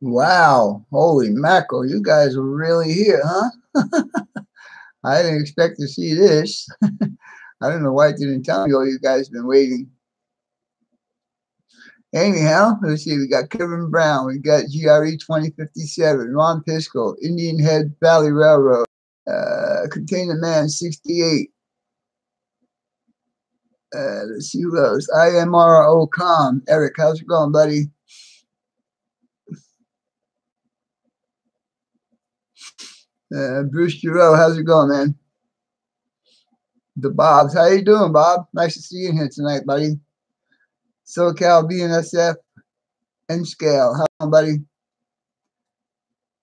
Wow. Holy mackerel. You guys are really here, huh? I didn't expect to see this. I don't know why it didn't tell me all you guys been waiting. Anyhow, let's see. We got Kevin Brown. We got GRE 2057. Ron Pisco. Indian Head Valley Railroad. Container Man 68. Let's see who else. IMRO.com. Eric, how's it going, buddy? Bruce Giroux, how's it going, man? The Bobs, how you doing, Bob? Nice to see you in here tonight, buddy. SoCal BNSF N Scale, how on, buddy?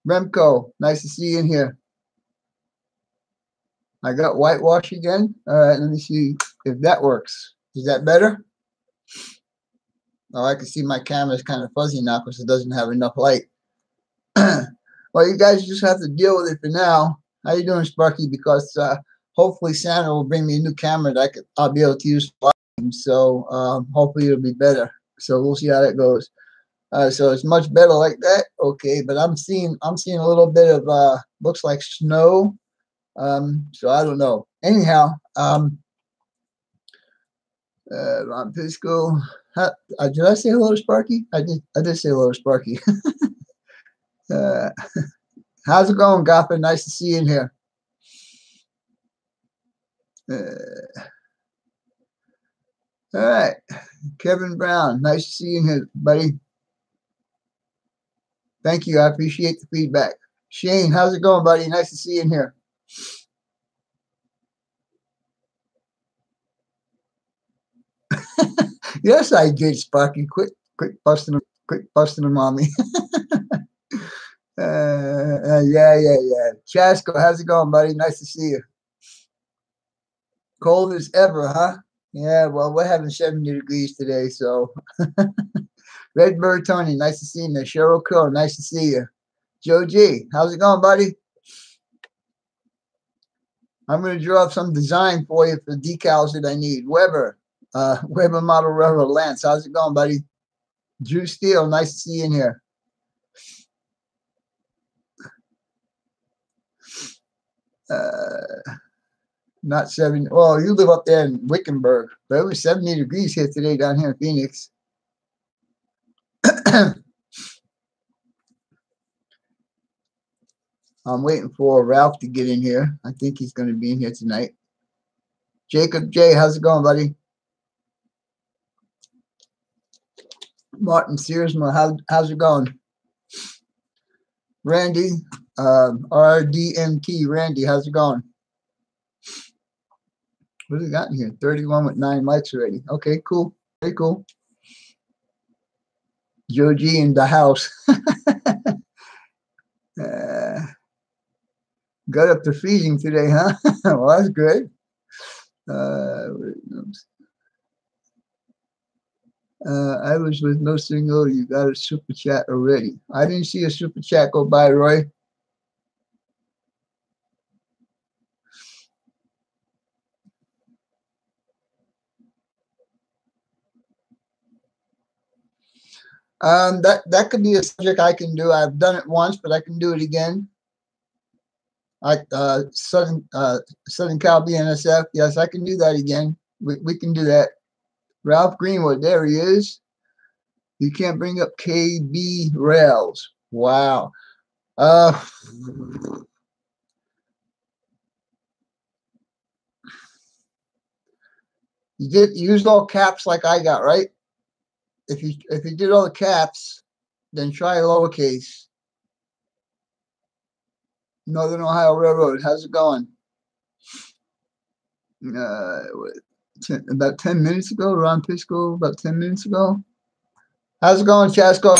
Remco, nice to see you in here. I got whitewash again. All right, let me see if that works. Is that better? Oh, I can see my camera's kind of fuzzy now because it doesn't have enough light. Well, you guys just have to deal with it for now. How you doing, Sparky? Because hopefully Santa will bring me a new camera that I'll be able to use for live. So hopefully it'll be better. So we'll see how that goes. So it's much better like that. Okay, but I'm seeing a little bit of looks like snow. So I don't know. Anyhow, Ron Pisco. Did I say hello to Sparky? I did say hello to Sparky. How's it going, Gotham? Nice to see you in here. All right, Kevin Brown. Nice to see you in here, buddy. Thank you. I appreciate the feedback. Shane, how's it going, buddy? Nice to see you in here. Yes, I did, Sparky. Quit busting them on me. Yeah. Chasco, how's it going, buddy? Nice to see you. Cold as ever, huh? Yeah, well, we're having 70 degrees today, so. Redbird Tony, nice to see you. Cheryl Crow, nice to see you. Joe G, how's it going, buddy? I'm going to draw up some design for you for the decals that I need. Weber, Weber Model Railroad. Lance, how's it going, buddy? Drew Steele, nice to see you in here. Not 70. Well, you live up there in Wickenburg, but it was 70 degrees here today down here in Phoenix. I'm waiting for Ralph to get in here. I think he's going to be in here tonight. Jacob J, how's it going, buddy? Martin Searsma, how's it going? Randy, RDMT, Randy, how's it going? What have we got in here? 31 with 9 mics already. Okay, cool. Very cool. Joe G in the house. Got up to freezing today, huh? Well, that's good. I was with no signal. You got a super chat already. I didn't see a super chat go by, Roy. That could be a subject I can do. I've done it once, but I can do it again. Southern Cal BNSF. Yes, I can do that again. We can do that. Ralph Greenwood, there he is. You can't bring up KB Rails. Wow. You used all caps like I got, right? If you did all the caps, then try lowercase. Northern Ohio Railroad, how's it going? About 10 minutes ago, Ron Pisco, about 10 minutes ago. How's it going, Chasco?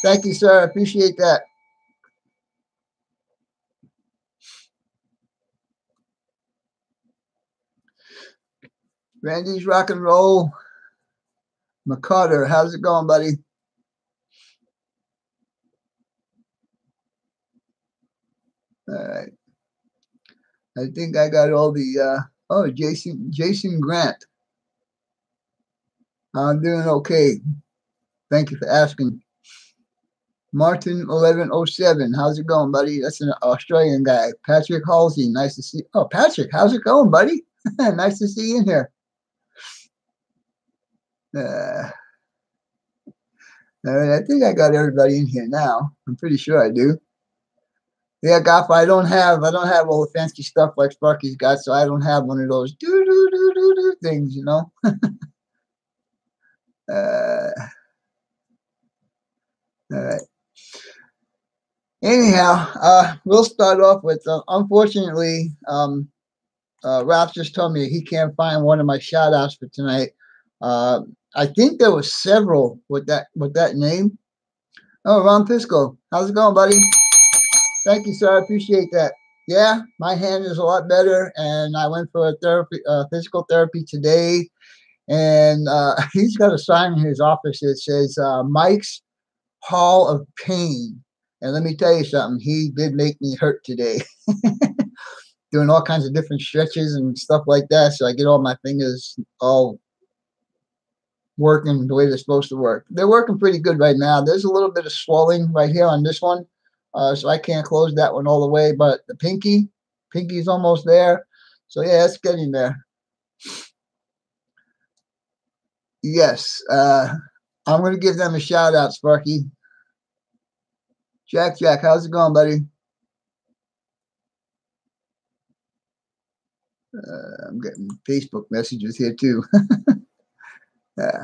Thank you, sir. I appreciate that. Randy's rock and roll. McCarter, how's it going, buddy? All right. I think I got all the Jason Grant. I'm doing okay. Thank you for asking. Martin 1107, how's it going, buddy? That's an Australian guy. Patrick Halsey, nice to see. Oh, Patrick, how's it going, buddy? Nice to see you in here. All right, I think I got everybody in here now. I'm pretty sure I do. Yeah, Goff, I don't have all the fancy stuff like Sparky's got, so I don't have one of those do things, you know. All right. Anyhow, we'll start off with unfortunately, Ralph just told me he can't find one of my shout outs for tonight. I think there was several with that name. Oh, Ron Pisco, how's it going, buddy? Thank you, sir. I appreciate that. Yeah, my hand is a lot better, and I went for a physical therapy today, and he's got a sign in his office that says Mike's Hall of Pain. And let me tell you something, he did make me hurt today. Doing all kinds of different stretches and stuff like that, so I get all my fingers all working the way they're supposed to work. They're working pretty good right now. There's a little bit of swelling right here on this one, so I can't close that one all the way, but the pinky's almost there. So yeah, it's getting there. Yes, I'm going to give them a shout out, Sparky. Jack, how's it going, buddy? I'm getting Facebook messages here too. Yeah.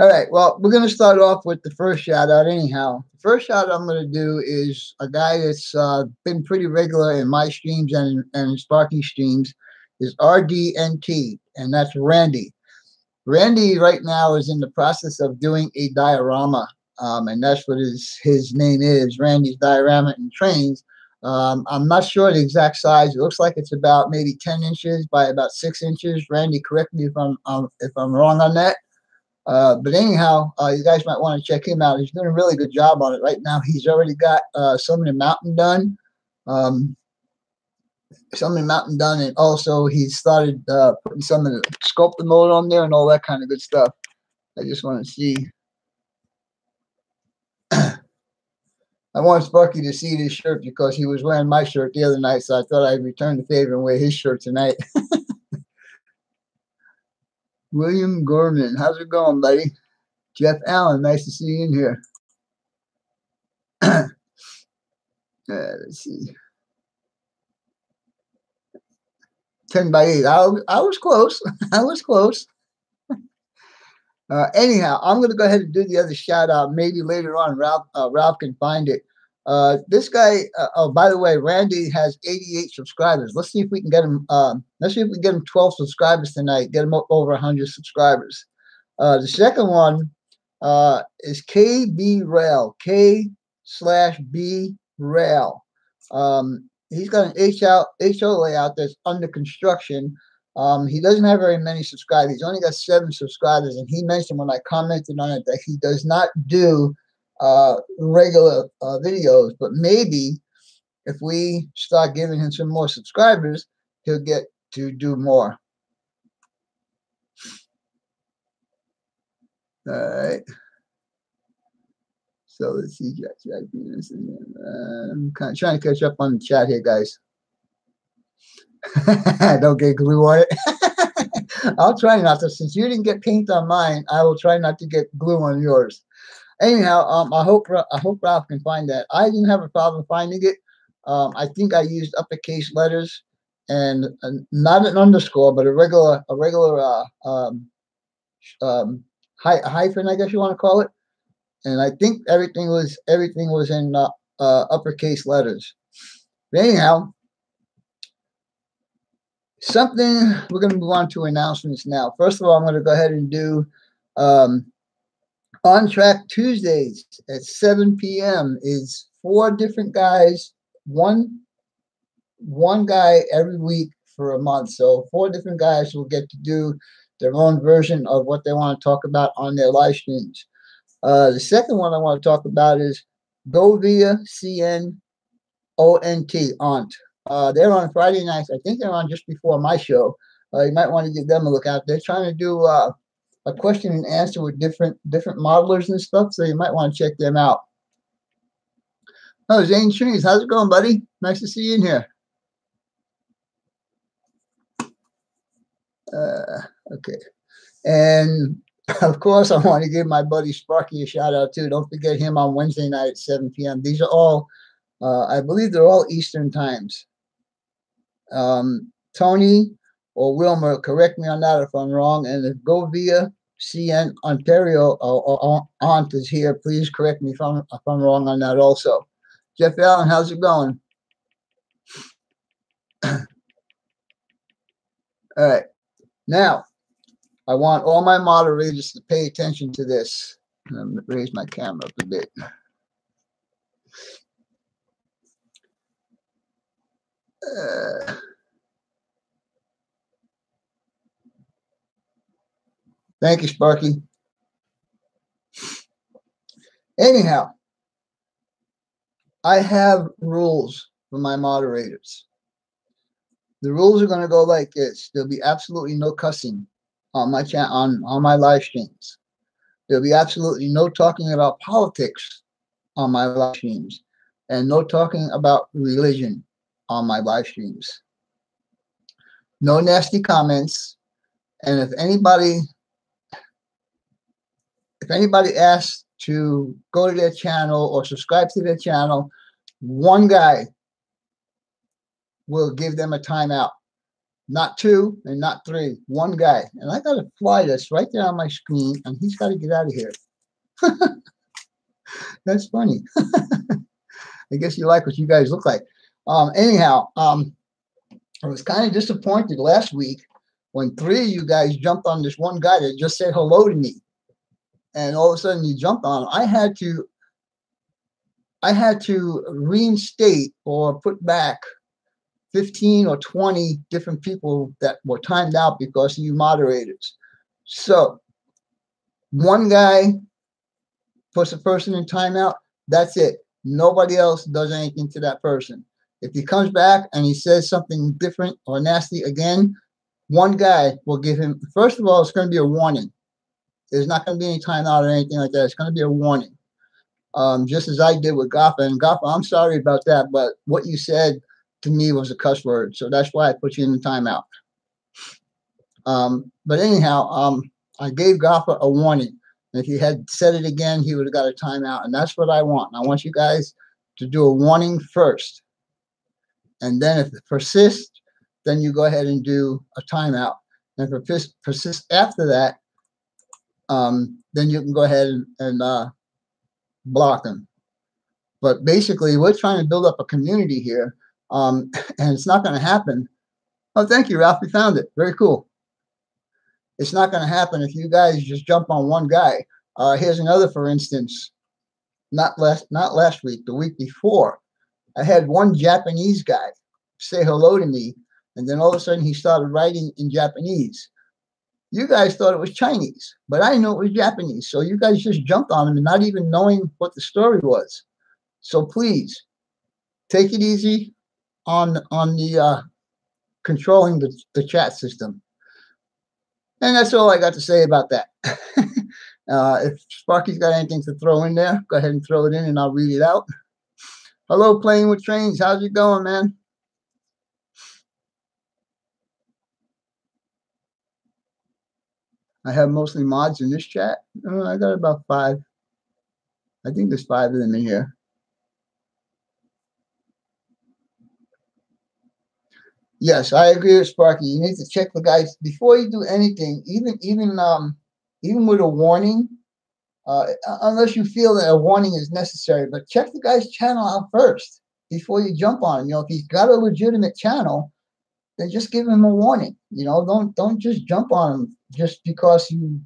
All right. Well, we're going to start off with the first shout out anyhow. The first shout out I'm going to do is a guy that's been pretty regular in my streams and Sparky streams is RDNT, and that's Randy. Randy right now is in the process of doing a diorama, and that's what his name is, Randy's Diorama and Trains. I'm not sure the exact size. It looks like it's about maybe 10 inches by about 6 inches. Randy, correct me if I'm wrong on that. But anyhow, you guys might want to check him out. He's doing a really good job on it right now. He's already got some of the mountain done. And also he started putting some of the sculpting mode on there and all that kind of good stuff. I just want to see. I want Sparky to see this shirt because he was wearing my shirt the other night, so I thought I'd return the favor and wear his shirt tonight. William Gorman, how's it going, buddy? Jeff Allen, nice to see you in here. Let's see. 10 by 8. I was close. I was close. Anyhow, I'm going to go ahead and do the other shout out. Maybe later on, Ralph can find it. This guy. Oh, by the way, Randy has 88 subscribers. Let's see if we can get him. Let's see if we can get him 12 subscribers tonight. Get him up over 100 subscribers. The second one is KB Rail. K/B Rail. He's got an HO layout that's under construction. He doesn't have very many subscribers. He's only got 7 subscribers, and he mentioned when I commented on it that he does not do regular videos, but maybe if we start giving him some more subscribers, he'll get to do more. All right. So let's see, Jack. I'm kind of trying to catch up on the chat here, guys. Don't get glue on it. I'll try not to. Since you didn't get paint on mine, I will try not to get glue on yours. Anyhow, I hope Ralph can find that. I didn't have a problem finding it. I think I used uppercase letters and not an underscore, but a regular hyphen, I guess you want to call it. And I think everything was in uppercase letters. But anyhow, we're going to move on to announcements now. First of all, I'm going to go ahead and do On Track Tuesdays at 7 p.m. is 4 different guys, one guy every week for a month. So 4 different guys will get to do their own version of what they want to talk about on their live streams. The second one I want to talk about is Go Via CNONT, Aunt. They're on Friday nights. I think they're on just before my show. You might want to give them a look out. They're trying to do a question and answer with different modelers and stuff, so you might want to check them out. Oh, Zane Trees, how's it going, buddy? Nice to see you in here. Okay. And of course, I want to give my buddy Sparky a shout out too. Don't forget him on Wednesday night at 7 p.m. These are all, I believe they're all Eastern times. Tony or Wilmer, correct me on that if I'm wrong. And if Go via CN Ontario or Aunt is here, please correct me if I'm wrong on that also. Jeff Allen, how's it going? All right. Now, I want all my moderators to pay attention to this. I'm going to raise my camera up a bit. Thank you, Sparky. Anyhow, I have rules for my moderators. The rules are going to go like this. There'll be absolutely no cussing on my on my live streams. There'll be absolutely no talking about politics on my live streams, and no talking about religion on my live streams. No nasty comments. And if anybody asks to go to their channel or subscribe to their channel, one guy will give them a timeout. Not two and not three. One guy. And I got to fly this right there on my screen, and he's got to get out of here. That's funny. I guess you like what you guys look like. Anyhow, I was kind of disappointed last week when 3 of you guys jumped on this one guy that just said hello to me. And all of a sudden you jumped on him. I had to reinstate or put back 15 or 20 different people that were timed out because of you moderators. So one guy puts a person in timeout, that's it. Nobody else does anything to that person. If he comes back and he says something different or nasty again, one guy will give him, first of all, it's going to be a warning. There's not going to be any timeout or anything like that. It's going to be a warning. Just as I did with Gaffa. And Gaffa, I'm sorry about that, but what you said to me was a cuss word. So that's why I put you in the timeout. But anyhow, I gave Gaffa a warning. And if he had said it again, he would have got a timeout. And that's what I want. I want you guys to do a warning first. And then if it persists, then you go ahead and do a timeout. And if it persists after that, then you can go ahead and block them. But basically, we're trying to build up a community here, and it's not going to happen. Oh, thank you, Ralph. You found it. Very cool. It's not going to happen if you guys just jump on one guy. Here's another, for instance. Not last week, the week before. I had one Japanese guy say hello to me, and then all of a sudden he started writing in Japanese. You guys thought it was Chinese, but I knew it was Japanese. So you guys just jumped on him and not even knowing what the story was. So please take it easy on the controlling the chat system. And that's all I got to say about that. If Sparky's got anything to throw in there, go ahead and throw it in and I'll read it out. Hello, Playing with Trains. How's it going, man? I have mostly mods in this chat. I got about 5. I think there's 5 of them in here. Yes, I agree with Sparky. You need to check the guys before you do anything, even with a warning, unless you feel that a warning is necessary. But check the guy's channel out first before you jump on him. You know, if he's got a legitimate channel, then just give him a warning. You know, don't just jump on him just because you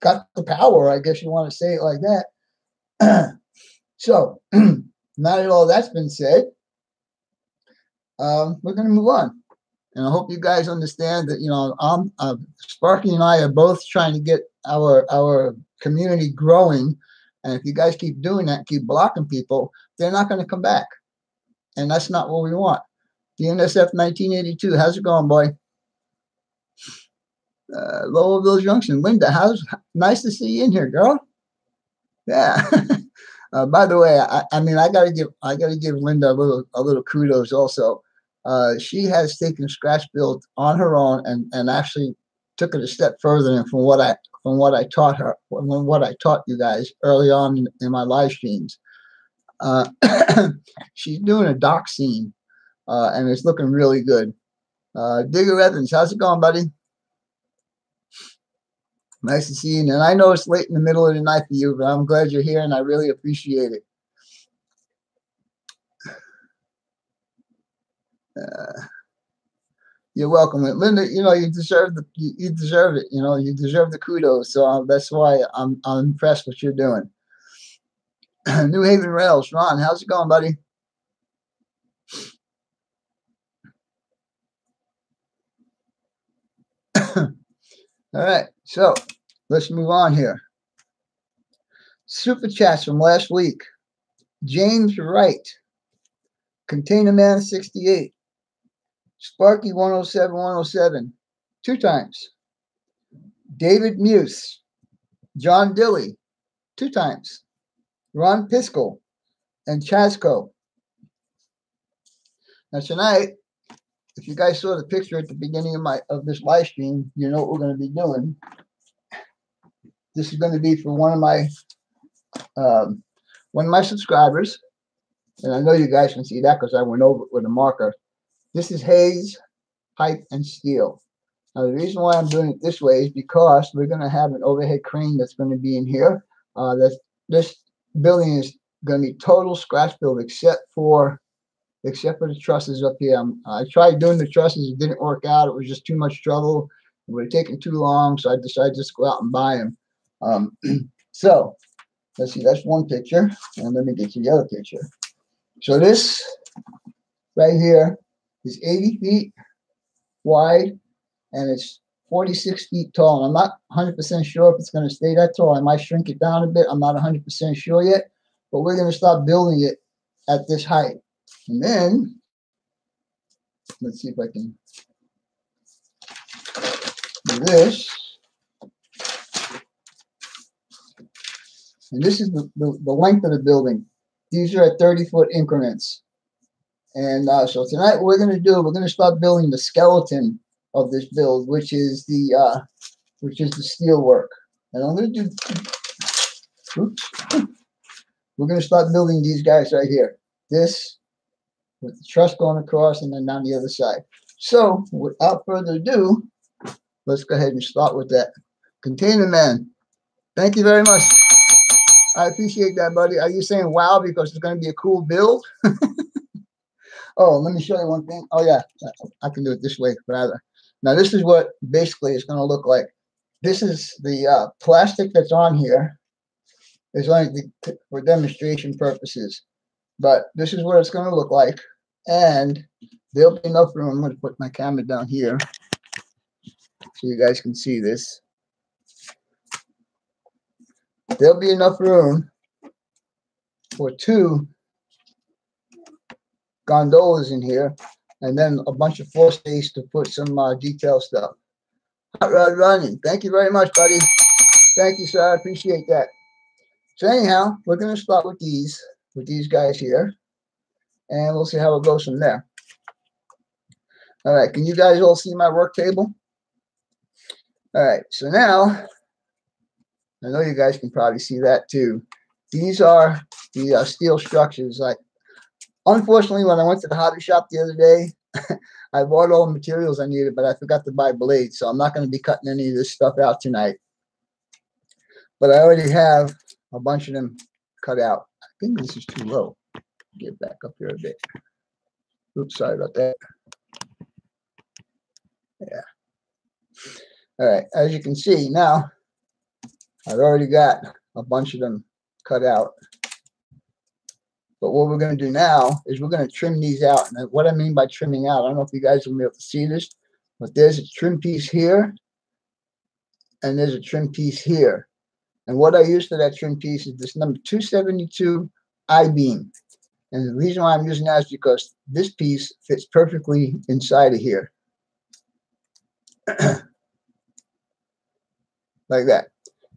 got the power. I guess you want to say it like that. So, now that all that's been said, we're going to move on. And I hope you guys understand that, you know, Sparky and I are both trying to get our community growing. And if you guys keep doing that, keep blocking people, they're not going to come back. And that's not what we want. The NSF 1982, how's it going, boy? Lowellville Junction, Linda, nice to see you in here, girl. Yeah. By the way, I mean I gotta give Linda a little kudos also. She has taken scratch build on her own and actually took it a step further than from what I taught her, from what I taught you guys early on in my live streams. Uh, she's doing a dock scene, and it's looking really good. Digger Evans, how's it going, buddy? Nice to see you. And I know it's late in the middle of the night for you, but I'm glad you're here, and I really appreciate it. You're welcome, Linda. You know you deserve you deserve it. You know you deserve the kudos. So that's why I'm impressed with what you're doing. New Haven Rails, Ron, how's it going, buddy? All right, so let's move on here. Super chats from last week. James Wright, Container Man 68, Sparky 107, 2 times. David Muse, John Dilly, 2 times. Ron Piskel, and Chasco. Now tonight, if you guys saw the picture at the beginning of this live stream, you know what we're going to be doing. This is going to be for one of my subscribers, and I know you guys can see that because I went over it with a marker. This is Hayes Pipe and Steel. Now the reason why I'm doing it this way is because we're going to have an overhead crane that's going to be in here. This building is going to be total scratch build except for the trusses up here. I tried doing the trusses. It didn't work out. It was just too much trouble. It would have taken too long, so I decided to just go out and buy them. So let's see. That's one picture, and let me get you the other picture. So this right here is 80 feet wide, and it's 46 feet tall. And I'm not 100% sure if it's going to stay that tall. I might shrink it down a bit. I'm not 100% sure yet, but we're going to start building it at this height. And then, let's see if I can do this. And this is the length of the building. These are at 30-foot increments. And so tonight what we're going to do, we're going to start building the skeleton of this build, which is the steel work. And I'm going to do, oops, we're going to start building these guys right here. This with the truss going across and then down the other side. So without further ado, let's go ahead and start with that. Container Man, thank you very much. I appreciate that, buddy. Are you saying wow because it's going to be a cool build? Oh, let me show you one thing. Oh yeah, I can do it this way rather. Now this is what basically it's going to look like. This is the plastic that's on here. It's only for demonstration purposes. But this is what it's going to look like. And there'll be enough room. I'm going to put my camera down here so you guys can see this. There'll be enough room for 2 gondolas in here, and then a bunch of floor space to put some detail stuff. Hot Rod Running, thank you very much, buddy. Thank you, sir. I appreciate that. So anyhow, we're going to start with these guys here, and we'll see how it goes from there. All right, can you guys all see my work table? All right, so now, I know you guys can probably see that too. These are the steel structures. Unfortunately, when I went to the hobby shop the other day, I bought all the materials I needed, but I forgot to buy blades, so I'm not going to be cutting any of this stuff out tonight. But I already have a bunch of them cut out. I think this is too low. Get back up here a bit. Oops, sorry about that. Yeah. All right, as you can see now, I've already got a bunch of them cut out. But what we're going to do now is we're going to trim these out. And what I mean by trimming out, I don't know if you guys will be able to see this, but there's a trim piece here, and there's a trim piece here. And what I use for that trim piece is this number 272 I-beam. And the reason why I'm using that is because this piece fits perfectly inside of here. Like that.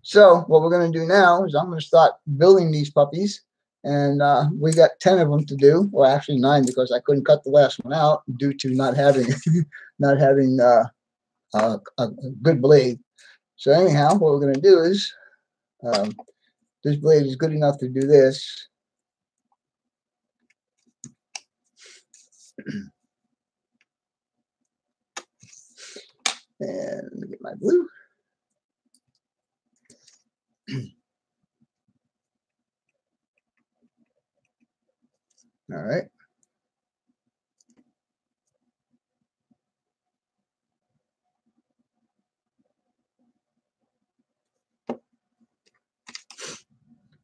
So what we're going to do now is I'm going to start building these puppies. And we got 10 of them to do, or actually 9 because I couldn't cut the last one out due to not having not having a good blade. So anyhow, what we're going to do is this blade is good enough to do this. And let me get my glue. All right.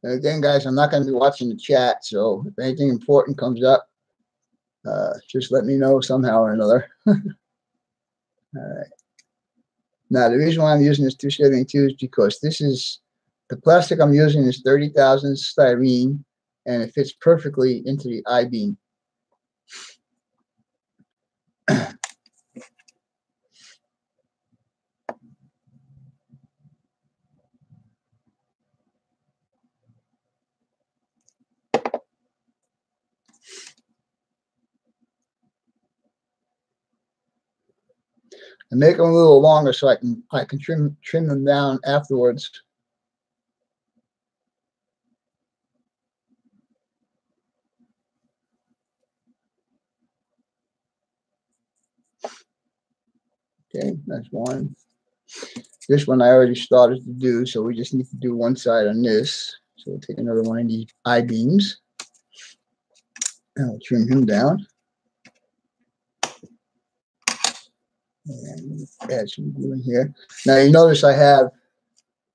And again, guys, I'm not going to be watching the chat, so if anything important comes up, just let me know somehow or another. All right. Now, the reason why I'm using this 272 is because this is the plastic I'm using is 30,000 styrene, and it fits perfectly into the I-beam. And make them a little longer so I can trim them down afterwards. Okay, that's one. This one I already started to do, so we just need to do one side on this. So we'll take another one of these I-beams and we'll trim him down. And add some glue in here. Now you notice I have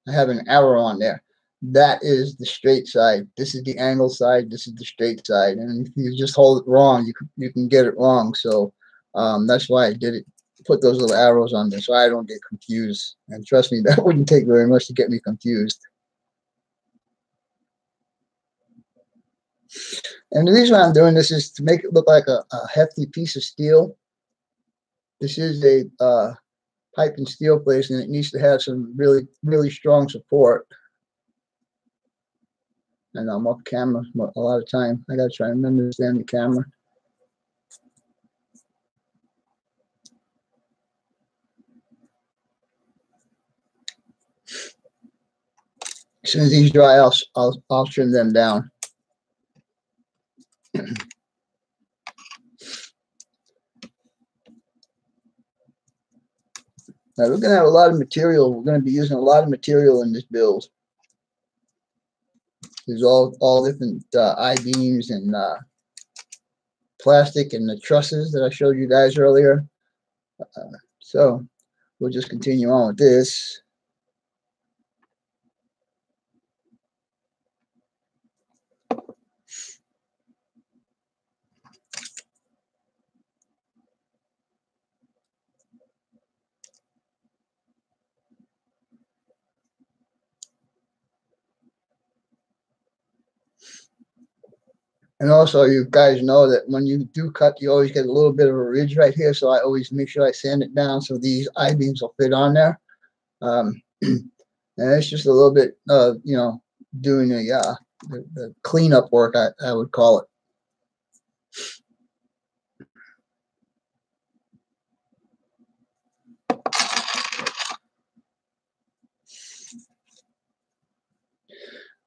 an arrow on there. That is the straight side. This is the angle side. This is the straight side. And if you just hold it wrong, you can get it wrong. So that's why I did it. Put those little arrows on there so I don't get confused. And trust me, that wouldn't take very much to get me confused. And the reason why I'm doing this is to make it look like a hefty piece of steel. This is a pipe and steel place, and it needs to have some really, really strong support. And I'm off camera a lot of time. I gotta try and understand the camera. As soon as these dry, I'll trim them down. Now we're gonna have a lot of material. We're gonna be using a lot of material in this build. There's all different I-beams and plastic and the trusses that I showed you guys earlier. So we'll just continue on with this. And also, you guys know that when you do cut, you always get a little bit of a ridge right here. So I always make sure I sand it down so these I-beams will fit on there. And it's just a little bit of, you know, doing the cleanup work, I would call it.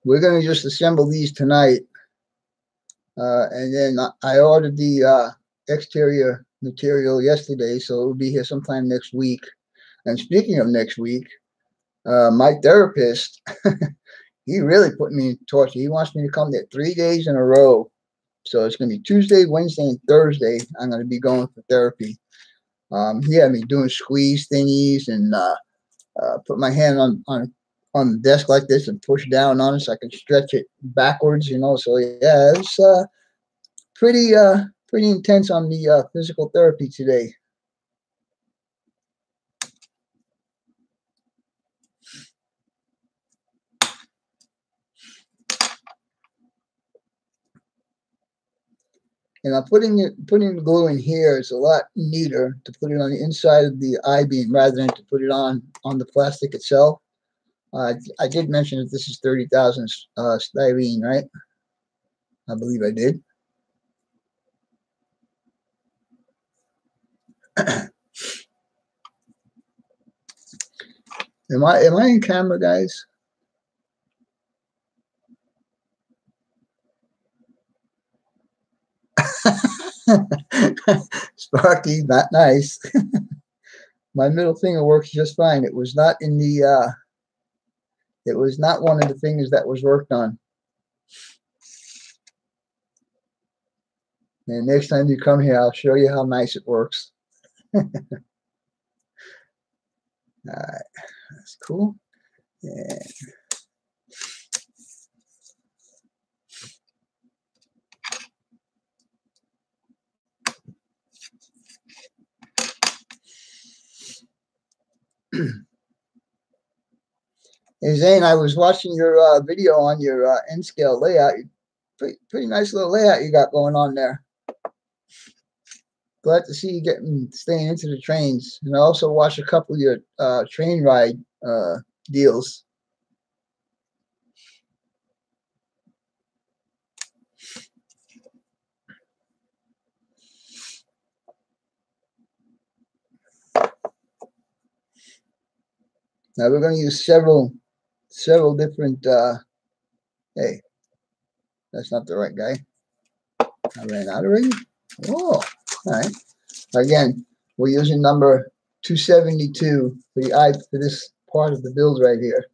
We're going to just assemble these tonight. And then I ordered the exterior material yesterday, so it will be here sometime next week. And speaking of next week, my therapist, he really put me in torture. He wants me to come there 3 days in a row. So it's going to be Tuesday, Wednesday, and Thursday. I'm going to be going for therapy. He had me doing squeeze thingies and put my hand on the desk like this and push down on it so I can stretch it backwards, you know. So yeah, it's pretty intense on the physical therapy today. And I'm putting the glue in here is a lot neater to put it on the inside of the I-beam rather than to put it on the plastic itself. I did mention that this is 30,000 styrene, right? I believe I did. Am I in camera, guys? Sparky, not nice. My middle finger works just fine. It was not in the it was not one of the fingers that was worked on. And next time you come here, I'll show you how nice it works. All right, that's cool. Yeah. Hey Zane, I was watching your video on your N scale layout. Pretty nice little layout you got going on there. Glad to see you staying into the trains. And I also watched a couple of your train ride deals. Now we're going to use several different. Hey, that's not the right guy. I ran out already. Oh, all right. Again, we're using number 272 for for this part of the build right here.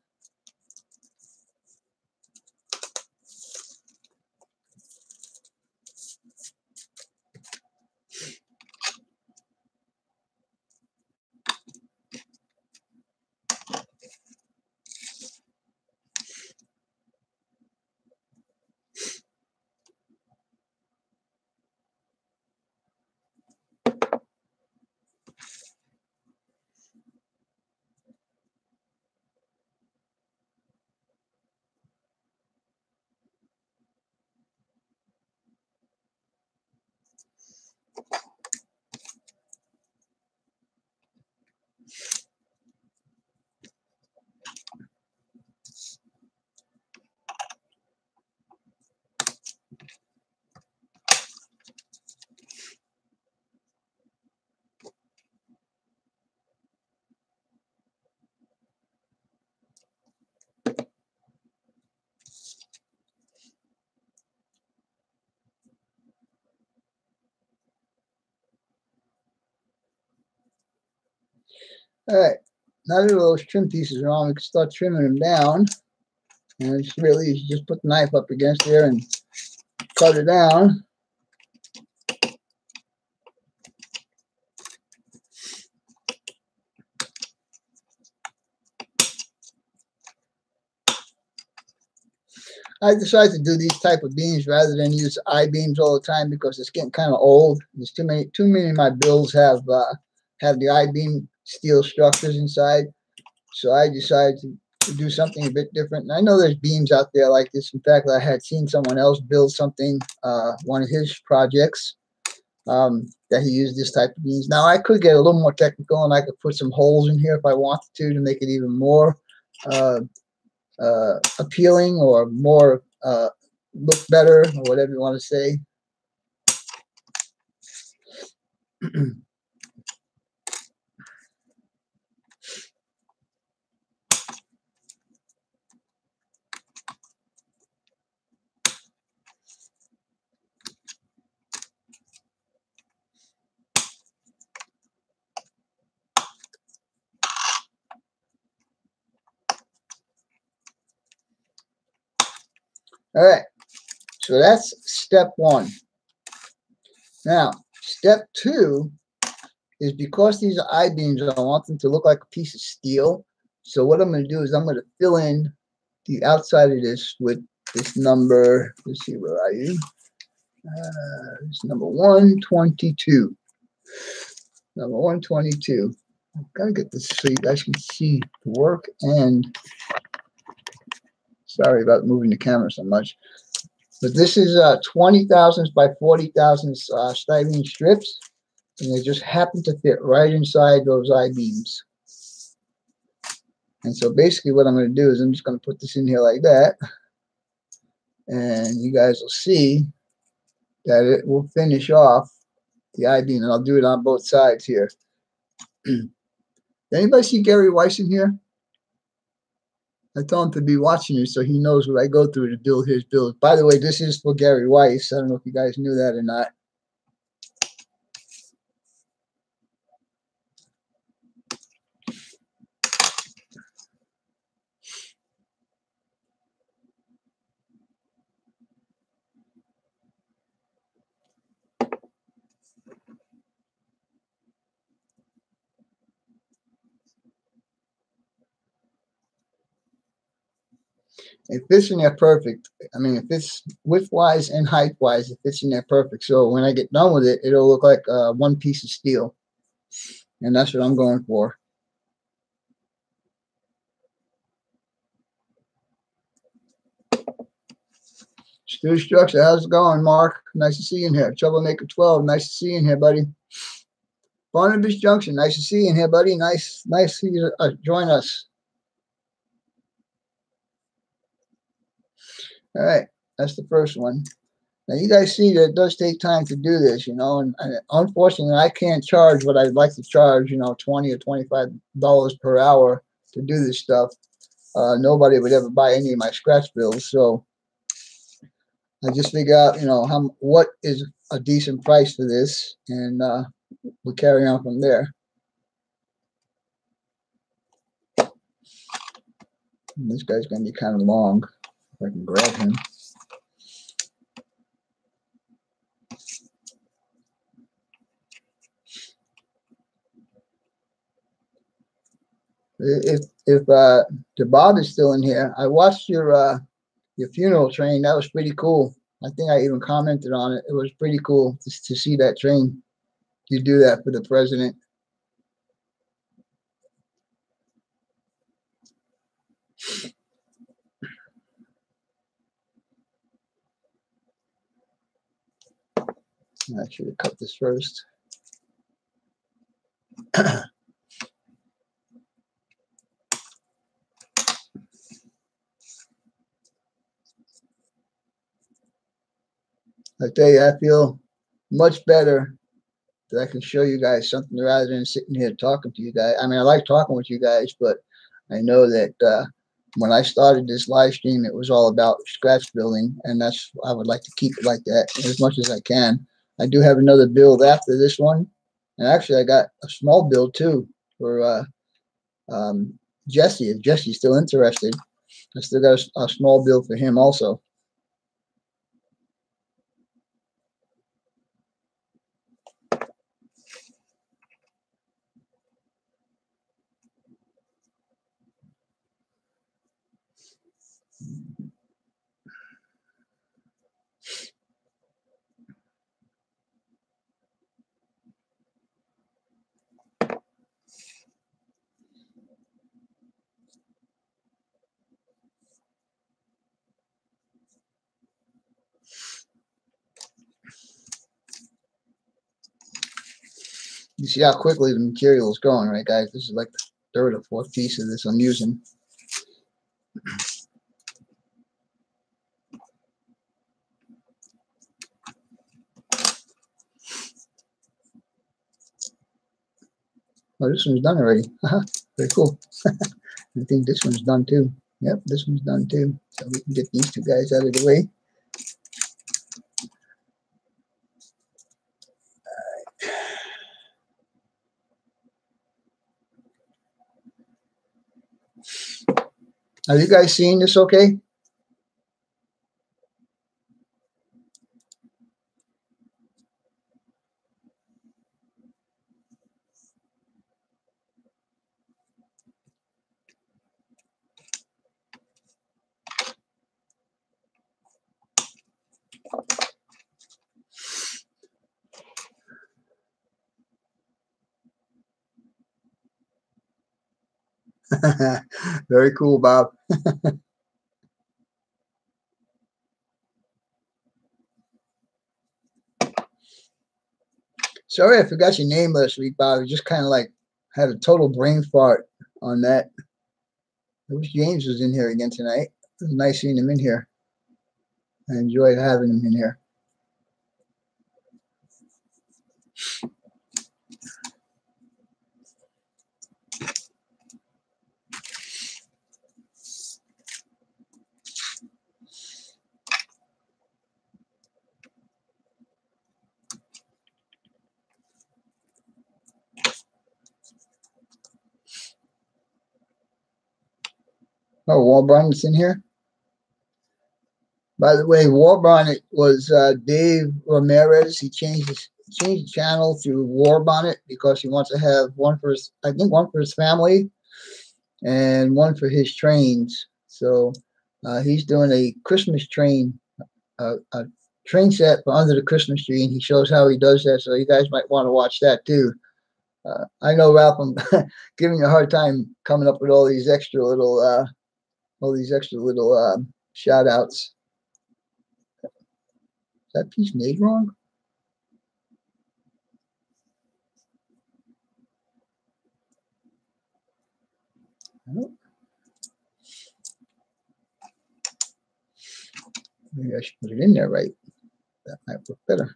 All right, now that those trim pieces are on, we can start trimming them down. And it's really easy. Just put the knife up against there and cut it down. I decided to do these type of beams rather than use I-beams all the time because it's getting kind of old. There's too many of my builds have the I-beam steel structures inside. So I decided to do something a bit different. And I know there's beams out there like this. In fact, I had seen someone else build something, one of his projects, that he used this type of beams. Now I could get a little more technical and I could put some holes in here if I wanted to make it even more appealing or more look better or whatever you want to say. All right, so that's step one. Now, step two is because these are I-beams, I want them to look like a piece of steel. So what I'm going to do is I'm going to fill in the outside of this with this number. Let's see, where are you? It's number 122. Number 122. I've got to get this so you guys can see the work. And sorry about moving the camera so much. But this is 20 thousandths by 40 thousandths styrene strips. And they just happen to fit right inside those I-beams. And so basically what I'm going to do is I'm just going to put this in here like that. and you guys will see that it will finish off the I-beam, and I'll do it on both sides here. Anybody see Gary Weiss in here? I told him to be watching me so he knows what I go through to build his build. By the way, this is for Gary Weiss. I don't know if you guys knew that or not. It fits in there perfect. I mean, it fits width-wise and height-wise. It fits in there perfect. So when I get done with it, it'll look like one piece of steel. And that's what I'm going for. Stu Structure, how's it going, Mark? Nice to see you in here. Troublemaker 12, nice to see you in here, buddy. Barnabas Junction, nice to see you in here, buddy. Nice to see you join us. All right, that's the first one. Now, you guys see that it does take time to do this, you know, and unfortunately, I can't charge what I'd like to charge, you know, $20 or $25 per hour to do this stuff. Nobody would ever buy any of my scratch builds, so I just figure out, you know, what is a decent price for this, and we'll carry on from there. And this guy's going to be kind of long. If I can grab him. If Bob is still in here, I watched your funeral train. That was pretty cool. I think I even commented on it. It was pretty cool to see that train. You do that for the president. I should have cut this first. I tell you, I feel much better that I can show you guys something rather than sitting here talking to you guys. I mean, I like talking with you guys, but I know that when I started this live stream, it was all about scratch building, and I would like to keep it like that as much as I can. I do have another build after this one, and actually I got a small build too for Jesse. If Jesse's still interested, I still got a small build for him also. You see how quickly the material is going, right, guys? This is like the third or fourth piece of this I'm using. Oh, this one's done already. Very cool. I think this one's done too. Yep, this one's done too. So we can get these two guys out of the way. Are you guys seeing this okay? Very cool, Bob. Sorry I forgot your name last week, Bob. You just kind of like had a total brain fart on that. I wish James was in here again tonight. It was nice seeing him in here. I enjoy having him in here. Oh, Warbonet's in here. By the way, Warbonet was Dave Ramirez. He changed the channel to Warbonet because he wants to have one for his, I think, one for his family and one for his trains. So he's doing a Christmas train, a train set for under the Christmas tree, and he shows how he does that. So you guys might want to watch that too. I know, Ralph, I'm giving you a hard time coming up with all these extra little shout outs. Is that piece made wrong? Nope. Maybe I should put it in there right. That might look better.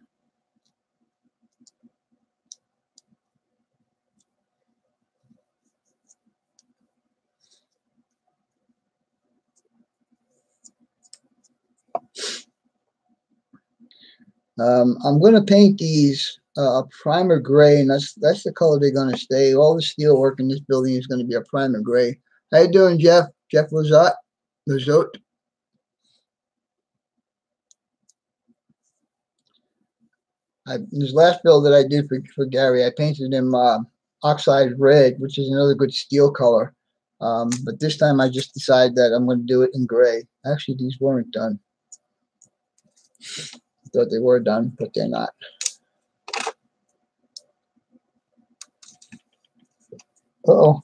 I'm going to paint these primer gray, and that's the color they're going to stay. All the steel work in this building is going to be a primer gray. How you doing, Jeff? Jeff Lazot? This last build that I did for Gary, I painted him oxide red, which is another good steel color. But this time I just decided that I'm going to do it in gray. Actually, these weren't done. I thought they were done, but they're not. Uh-oh.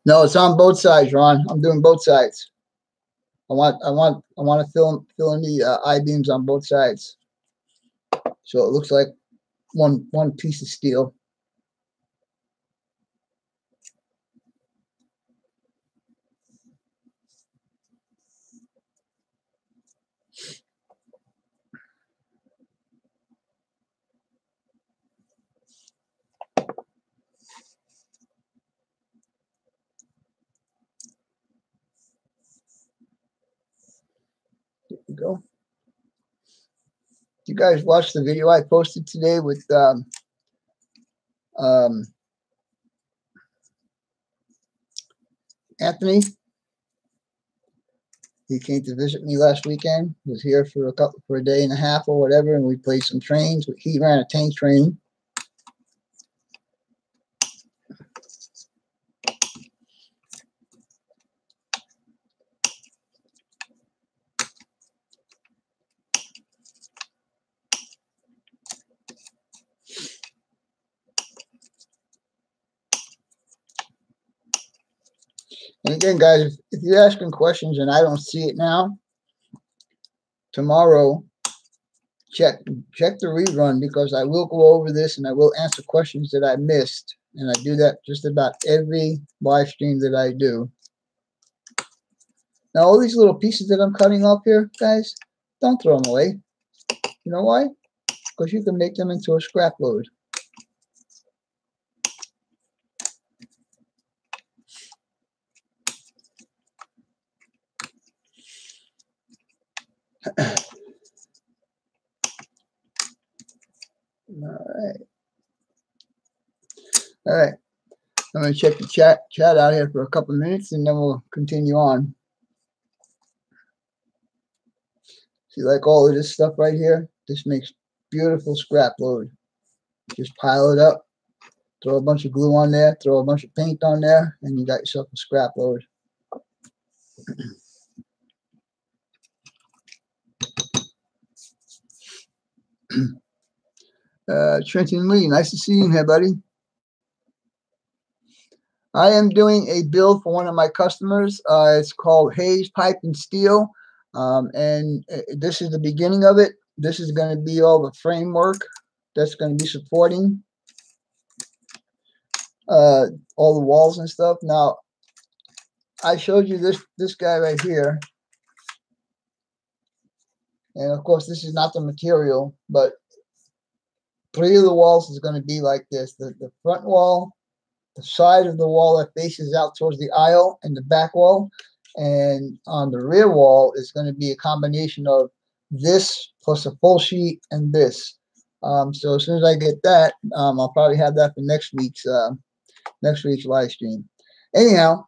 No, it's on both sides, Ron. I'm doing both sides. I want to fill in the I-beams on both sides, so it looks like one piece of steel. There we go. You guys watched the video I posted today with Anthony? He came to visit me last weekend. Was here for a day and a half or whatever, and we played some trains. He ran a tank train. And again, guys, if you're asking questions and I don't see it now, tomorrow, check the rerun, because I will go over this and I will answer questions that I missed. And I do that just about every live stream that I do. Now, all these little pieces that I'm cutting off here, guys, don't throw them away. You know why? Because you can make them into a scrap load. All right. I'm going to check the chat out here for a couple of minutes, and then we'll continue on. See, like all of this stuff right here, this makes beautiful scrap load. Just pile it up, throw a bunch of glue on there, throw a bunch of paint on there, and you got yourself a scrap load. Trenton Lee, nice to see you here, buddy. I am doing a build for one of my customers. It's called Hayes Pipe and Steel. And this is the beginning of it. This is going to be all the framework that's going to be supporting all the walls and stuff. Now, I showed you this guy right here. And of course, this is not the material, but 3 of the walls is going to be like this. The front wall, the side of the wall that faces out towards the aisle, and the back wall. And on the rear wall is going to be a combination of this plus a full sheet and this. So as soon as I get that, I'll probably have that for next week's live stream. Anyhow,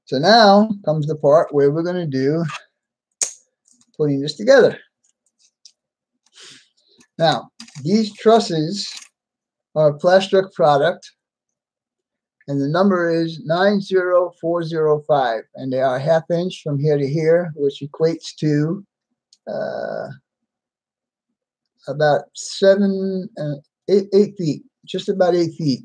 so now comes the part where we're going to do putting this together. Now, these trusses are a Plastric product, and the number is 90405, and they are 1/2 inch from here to here, which equates to about 8 feet, just about 8 feet.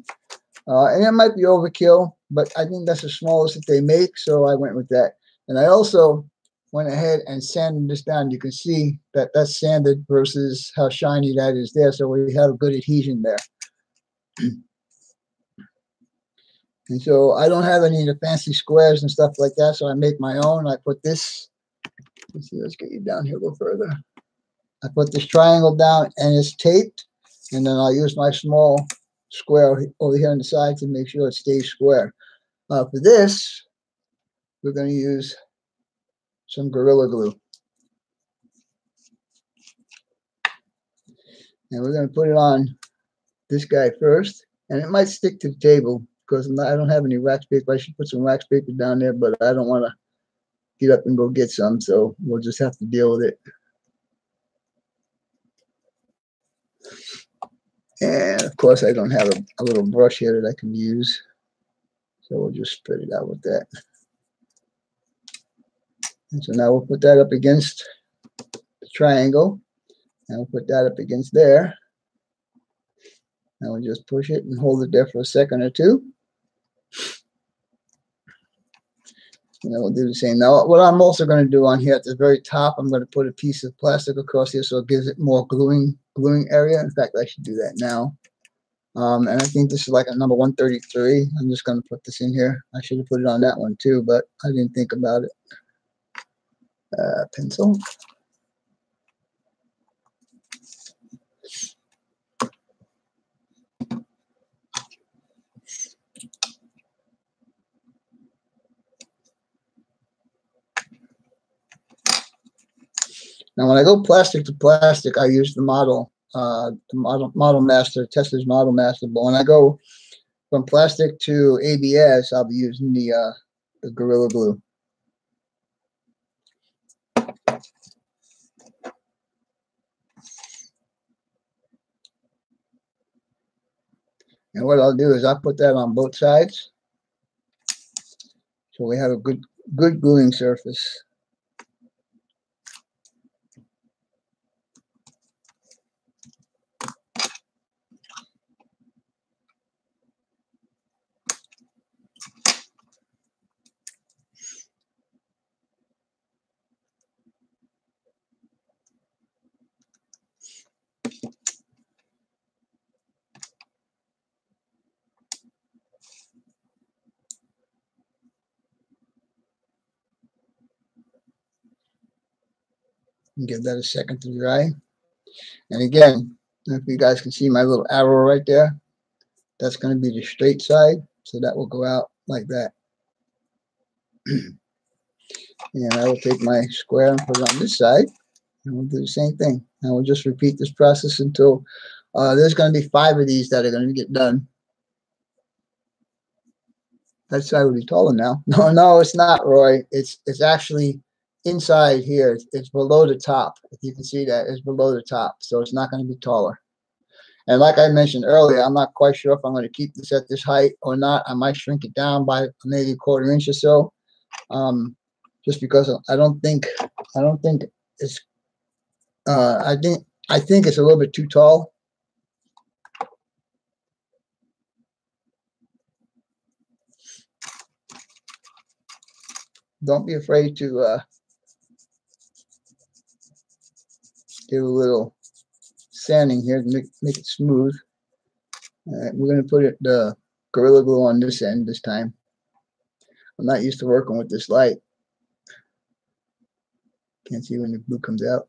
And it might be overkill, but I think that's the smallest that they make, so I went with that. And I also went ahead and sanded this down. You can see that that's sanded versus how shiny that is there, so we have a good adhesion there. And so I don't have any of the fancy squares and stuff like that, so I make my own. I put this, let's get you down here a little further. I put this triangle down and it's taped, and then I'll use my small square over here on the side to make sure it stays square. For this, we're going to use some Gorilla Glue. And we're going to put it on this guy first, and it might stick to the table because I don't have any wax paper. I should put some wax paper down there, but I don't want to get up and go get some, so we'll just have to deal with it. And of course, I don't have a little brush here that I can use, so we'll just spread it out with that. And so now we'll put that up against the triangle, and we'll put that up against there. And we'll just push it and hold it there for a second or two. And then we'll do the same. Now, what I'm also going to do on here at the very top, I'm going to put a piece of plastic across here so it gives it more gluing area. In fact, I should do that now. And I think this is like a number 133. I'm just going to put this in here. I should have put it on that one too, but I didn't think about it. Pencil. Now, when I go plastic to plastic, I use the Model Master, Tesla's Model Master. But when I go from plastic to ABS, I'll be using the Gorilla Glue. And what I'll do is I'll put that on both sides, so we have a good gluing surface. Give that a second to dry. And again, if you guys can see my little arrow right there, that's going to be the straight side. So that will go out like that. And I will take my square and put it on this side. And we'll do the same thing. And we'll just repeat this process until there's going to be 5 of these that are going to get done. That side will be taller now. No, it's not, Roy. It's actually inside here. It's below the top. If you can see that, it's below the top. So it's not going to be taller. And like I mentioned earlier, I'm not quite sure if I'm going to keep this at this height or not. I might shrink it down by maybe 1/4 inch or so. Just because I don't think it's I think it's a little bit too tall. don't be afraid to give a little sanding here to make it smooth. All right, we're going to put the Gorilla Glue on this end this time. I'm not used to working with this light. Can't see when the glue comes out.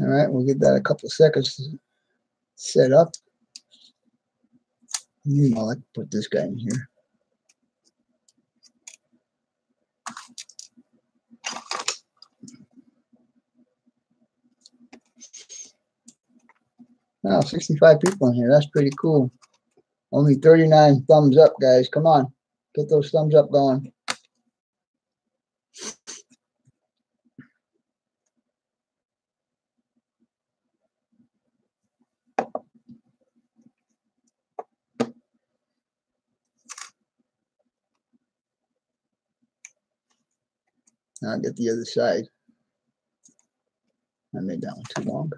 All right, we'll give that a couple of seconds to set up. Meanwhile, I can put this guy in here. Wow, 65 people in here. That's pretty cool. Only 39 thumbs up, guys. Come on. Get those thumbs up going. Now I'll get the other side. I made that one too long.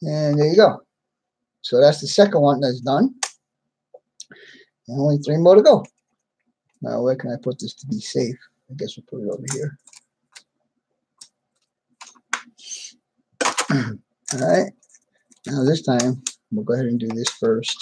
And there you go. So that's the second one that's done. And only 3 more to go. Now, where can I put this to be safe? I guess we'll put it over here. All right. Now this time, we'll go ahead and do this first.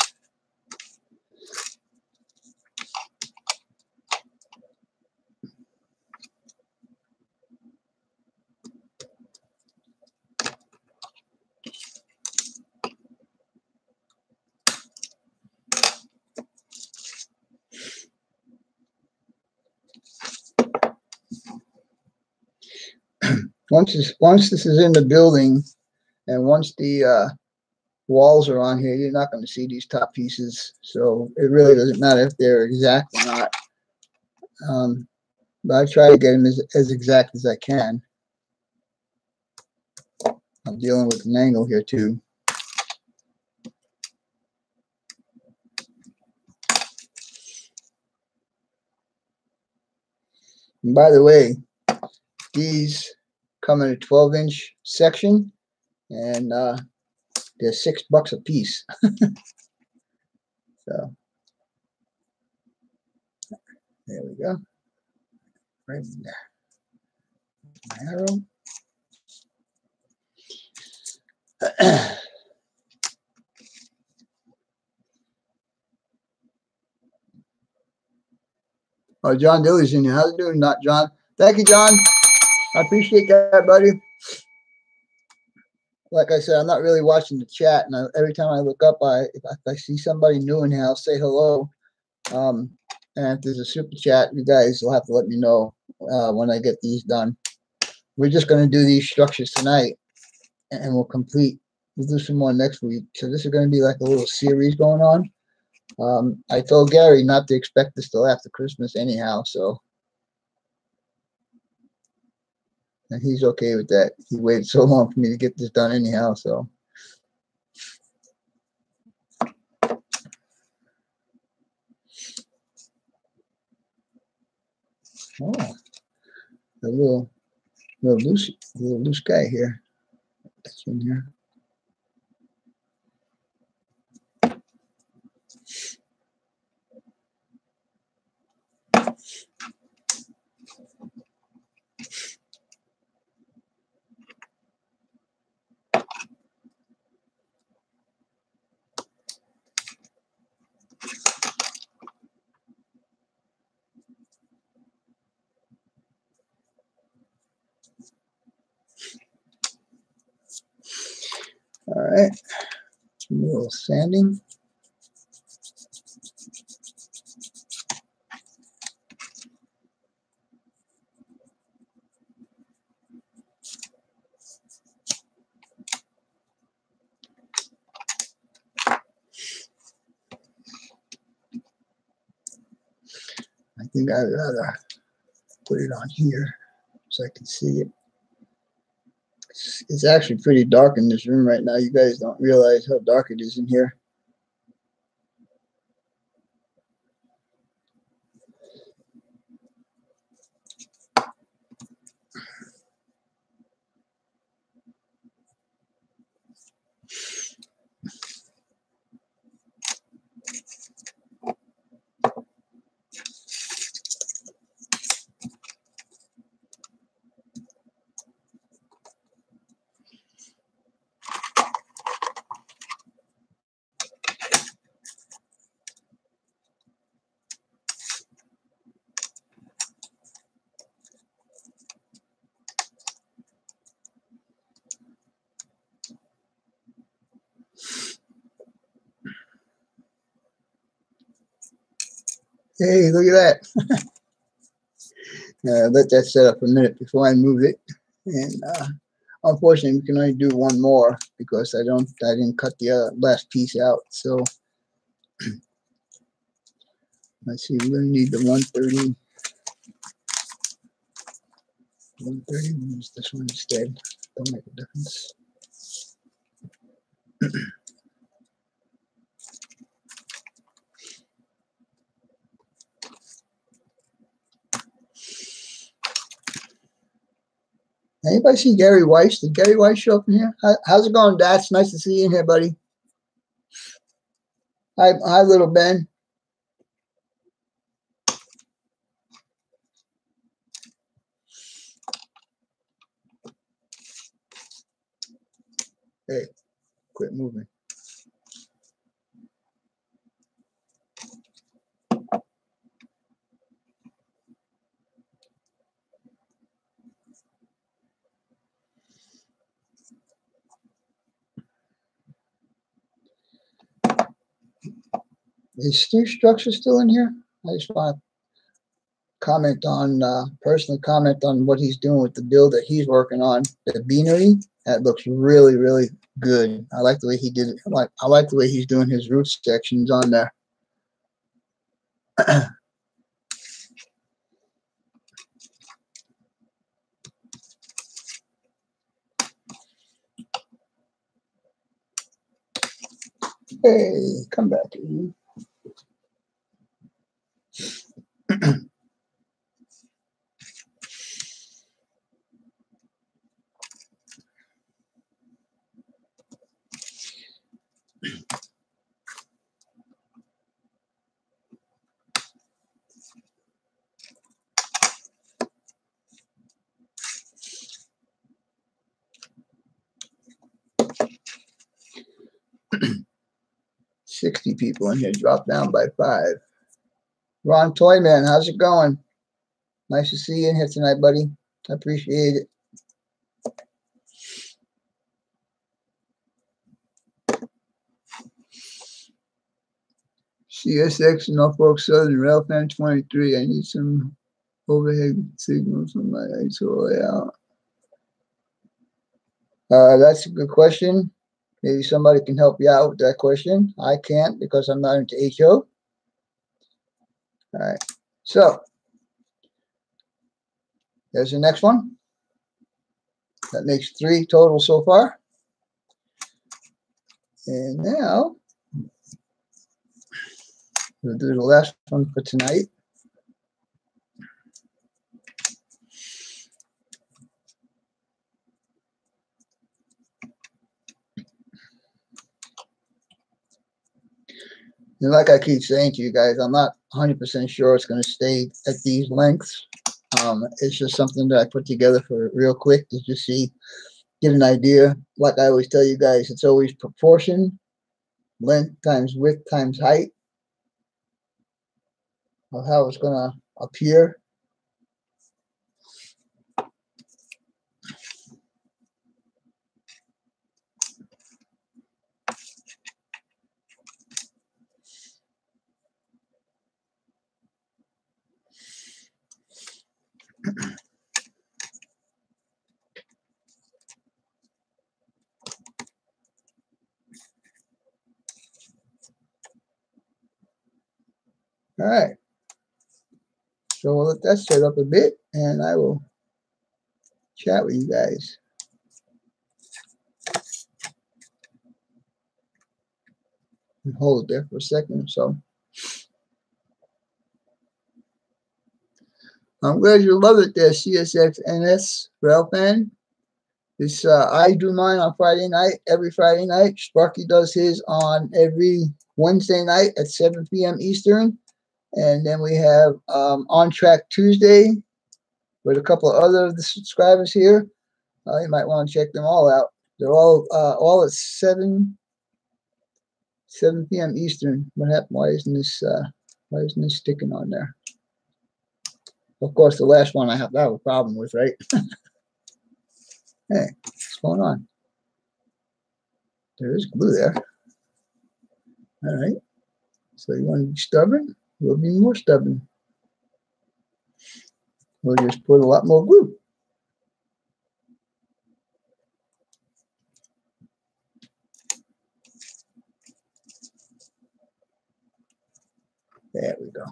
Once this is in the building, and once the walls are on here, you're not going to see these top pieces. So it really doesn't matter if they're exact or not. But I try to get them as exact as I can. I'm dealing with an angle here too. And by the way, these come in a 12-inch section, and they're $6 a piece. So there we go. Right in there. My arrow. Oh, John Dilly's in here. How's it doing, not John? Thank you, John. I appreciate that, buddy. Like I said, I'm not really watching the chat, and every time I look up, if I see somebody new in here, I'll say hello. And if there's a super chat, you guys will have to let me know when I get these done. We're just going to do these structures tonight, and we'll do some more next week. So this is going to be like a little series going on. I told Gary not to expect this till after Christmas anyhow, so. And he's okay with that. He waited so long for me to get this done anyhow, so. Oh, a little loose guy here. That's in here. right, a little sanding. I think I'd rather put it on here so I can see it. It's actually pretty dark in this room right now. You guys don't realize how dark it is in here. Hey, look at that. Let that set up a minute before I move it. And unfortunately, we can only do one more because I didn't cut the last piece out. So let's see, we're gonna need the 130. 130. We'll use this one instead. Don't make a difference. Anybody see Gary Weiss? Did Gary Weiss show up in here? How's it going, Dad? It's nice to see you in here, buddy. Hi, little Ben. Hey, quit moving. Is Stu Structure still in here? I just want to comment on, personally comment on what he's doing with the build that he's working on, the beanery. That looks really, really good. I like the way he did it. I like the way he's doing his root sections on there. Hey, come back to you. 60 people in here, dropped down by 5. Ron Toyman, how's it going? Nice to see you in here tonight, buddy. I appreciate it. CSX Norfolk Southern Railfan 23. I need some overhead signals on my XOL. That's a good question. Maybe somebody can help you out with that question. I can't because I'm not into HO. All right. So there's the next one. That makes 3 total so far. And now we'll do the last one for tonight. And like I keep saying to you guys, I'm not 100% sure it's going to stay at these lengths. It's just something that I put together for real quick to just see, get an idea. Like I always tell you guys, it's always proportion, length times width times height of how it's going to appear. All right. So we'll let that set up a bit, and I will chat with you guys. Hold it there for a second or so. I'm glad you love it there, CHNNELS Rail fan. This I do mine on Friday night, every Friday night. Sparky does his on every Wednesday night at 7 p.m. Eastern. And then we have On Track Tuesday with a couple of other of the subscribers here. You might want to check them all out. They're all at 7 p.m. Eastern. What happened? Why isn't this sticking on there? Of course, the last one I have a problem with, right? Hey, what's going on? There is glue there. All right. So you want to be stubborn? We'll be more stubborn. We'll just put a lot more glue. There we go.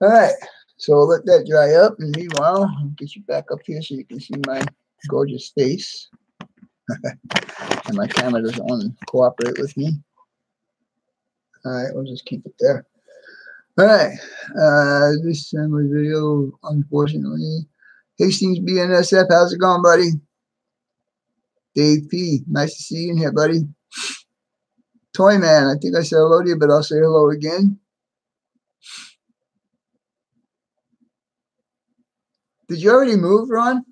All right. So we'll let that dry up. And meanwhile, I'll get you back up here so you can see my gorgeous face. And my camera doesn't want to cooperate with me. All right, we'll just keep it there. All right, this assembly video, unfortunately. Hastings BNSF, how's it going, buddy? Dave P, nice to see you in here, buddy. Toy Man, I think I said hello to you, but I'll say hello again. Did you already move, Ron?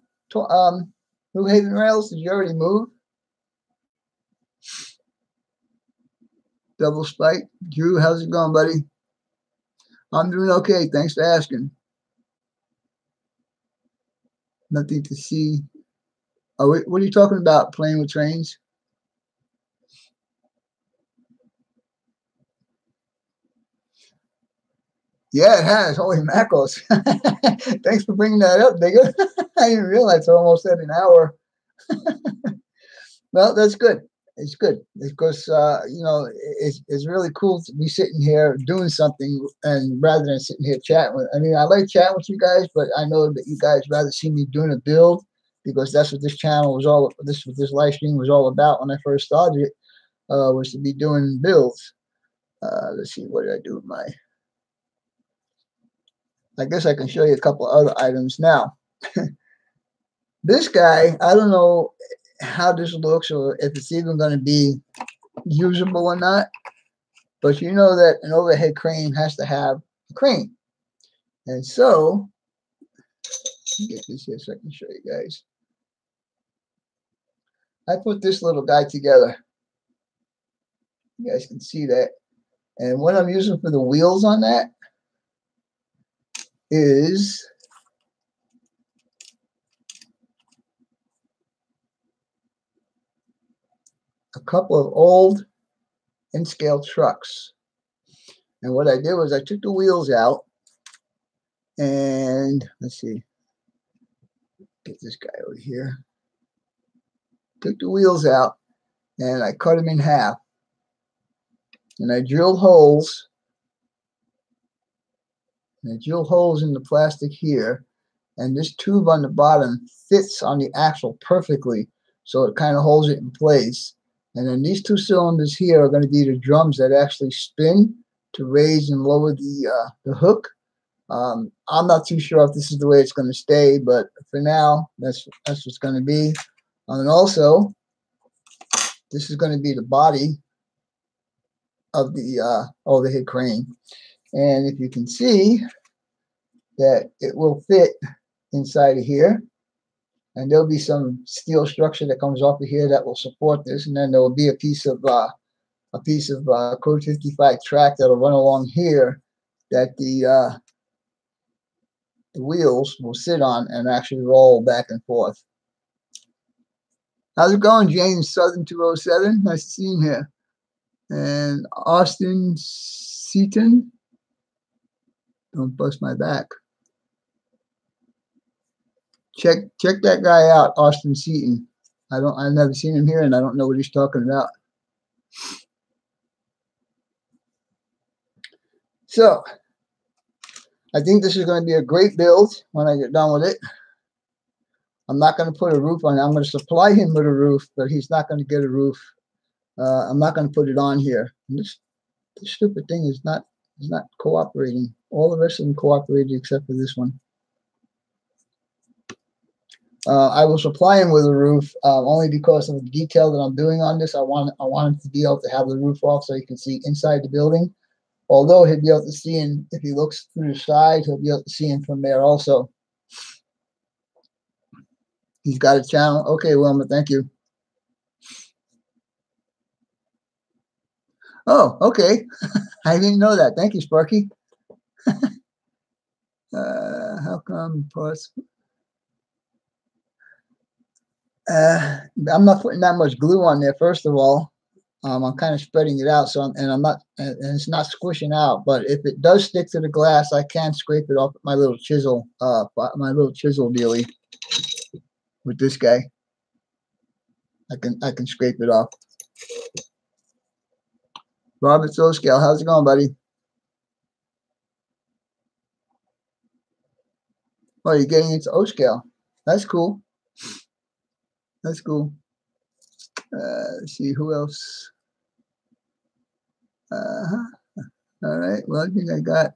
New Haven Rails, did you already move? Double Spike. Drew, how's it going, buddy? I'm doing okay. Thanks for asking. Nothing to see. Oh, what are you talking about? Playing with trains? Yeah, it has. Holy mackerels. Thanks for bringing that up, nigga. I didn't realize it's almost at an hour. Well, that's good. It's good because, you know, it's really cool to be sitting here doing something and rather than sitting here chatting with. I mean, I like chatting with you guys, but I know that you guys rather see me doing a build because that's what this channel was all. This live stream was all about when I first started it. Was to be doing builds. Let's see, what did I do with my? I guess I can show you a couple of other items now. This guy, I don't know how this looks or if it's even going to be usable or not, but you know that an overhead crane has to have a crane. And so, let me get this here so I can show you guys. I put this little guy together. You guys can see that. And what I'm using for the wheels on that is a couple of old N-scale trucks. And what I did was I took the wheels out and let's see, get this guy over here. Took the wheels out and I cut them in half. And I drilled holes. And I drilled holes in the plastic here. And this tube on the bottom fits on the axle perfectly. So it kind of holds it in place. And then these two cylinders here are going to be the drums that actually spin to raise and lower the hook. I'm not too sure if this is the way it's going to stay, but for now, that's what's going to be. And also, this is going to be the body of the overhead crane. And if you can see that it will fit inside of here. And there'll be some steel structure that comes off of here that will support this. And then there will be a piece of Code 55 track that'll run along here that the wheels will sit on and actually roll back and forth. How's it going, James Southern 207? Nice to see you here. And Austin Seaton. Don't bust my back. Check that guy out, Austin Seaton. I've never seen him here, and I don't know what he's talking about. So I think this is going to be a great build when I get done with it. I'm not going to put a roof on it. I'm going to supply him with a roof, but he's not going to get a roof. I'm not going to put it on here. This stupid thing is not cooperating. All the rest of them cooperated except for this one. I will supply him with a roof only because of the detail that I'm doing on this. I want him to be able to have the roof off so he can see inside the building. Although he'll be able to see in, if he looks through the side, he'll be able to see in from there also. He's got a channel. Okay, Wilma, thank you. Oh, okay. I didn't know that. Thank you, Sparky. How come parts? I'm not putting that much glue on there. First of all, I'm kind of spreading it out, so I'm not, and it's not squishing out. But if it does stick to the glass, I can scrape it off with my little chisel, dealie. With this guy, I can scrape it off. Robert's O scale, how's it going, buddy? Oh, you're getting into O scale. That's cool. That's cool. Let's see who else. All right. Well, I think I got.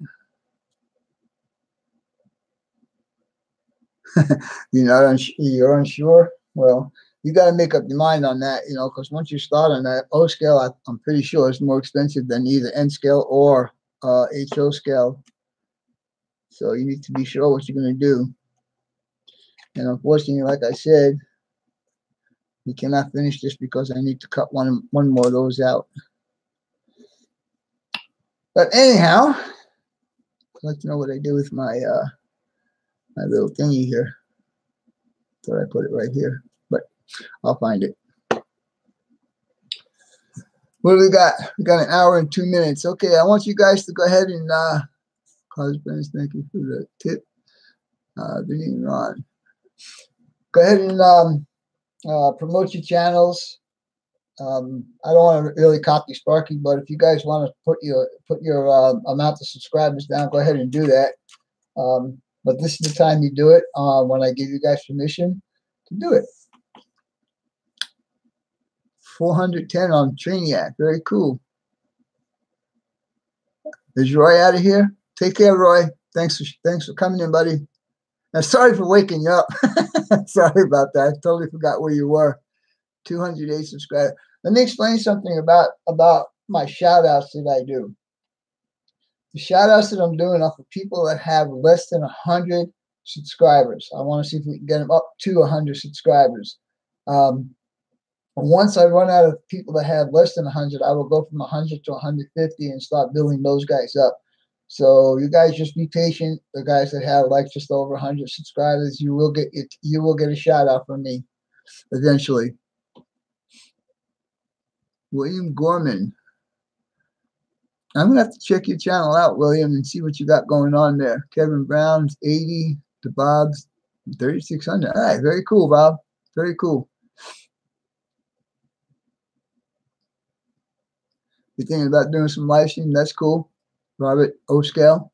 You're unsure. Well, you got to make up your mind on that, because once you start on that O scale, I'm pretty sure it's more expensive than either N scale or HO scale. So you need to be sure what you're going to do. And unfortunately, like I said, we cannot finish this because I need to cut one more of those out. But anyhow, I'd like to know what I do with my my little thingy here. Thought I put it right here, but I'll find it. What do we got? We got an hour and 2 minutes. Okay, I want you guys to go ahead and husbands, thank you for the tip. Being on. Go ahead and promote your channels. I don't want to really copy Sparky, but if you guys want to put your amount of subscribers down, go ahead and do that. But this is the time you do it when I give you guys permission to do it. 410 on Trainiac. Very cool. Is Roy out of here? Take care, Roy. Thanks for coming in, buddy. And sorry for waking you up. Sorry about that. I totally forgot where you were. 208 subscribers. Let me explain something about my shout outs that I do. The shout outs that I'm doing are for people that have less than 100 subscribers. I want to see if we can get them up to 100 subscribers. Once I run out of people that have less than 100, I will go from 100 to 150 and start building those guys up. So you guys just be patient. The guys that have like just over 100 subscribers, you will get a shout out from me eventually. William Gorman. I'm gonna have to check your channel out, William, and see what you got going on there. Kevin Brown's 80, the Bob's 3,600. All right, very cool, Bob. Very cool. You're thinking about doing some live stream? That's cool. Robert O scale.